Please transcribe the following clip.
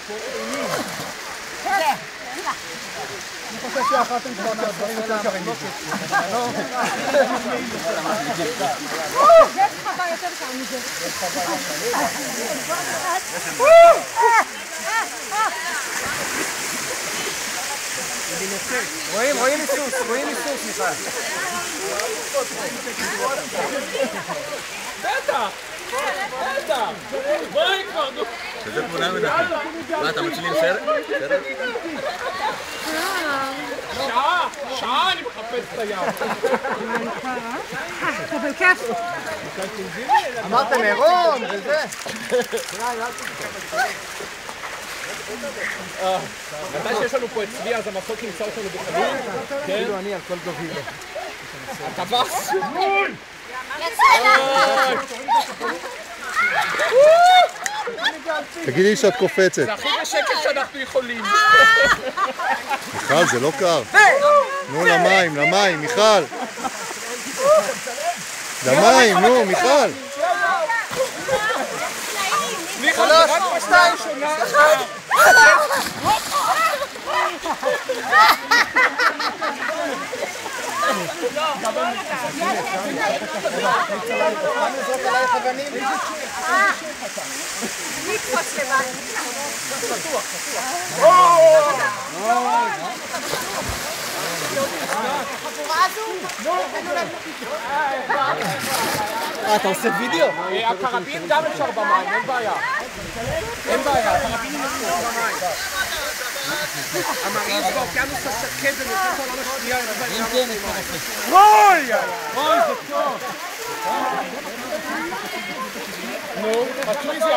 אני חושב שאחת הם כבר מהדברים יותר קרים מזה. יש חווה יותר קר מזה. רואים איסוס, מיכל. בטח! בואי כבר, נו. שזה תמונה מדהים. מה, אתה מצליח סרט? שעה אני מחפש את הים. אבל כיף. אמרתם עירום וזה. מתי שיש לנו פה את צבי, אז המסוק ימצא אותנו בחלום. כאילו אני על כל גובי. הטווס. תגידי שאת קופצת. זה הכי בשקט שאנחנו יכולים. מיכל, זה לא קר. נו, למים, מיכל. למים, נו, מיכל. מיכל, זה רק בשנה ראשונה. נקפוץ לבד. אתה עושה וידאו? הקרבין גם אפשר במים, אין בעיה. הקרבין ינוסו במים. המרעיז באוקיינוס השקט במלחמת העולם השנייה. אוי, זה טוב. נו, מצוי זה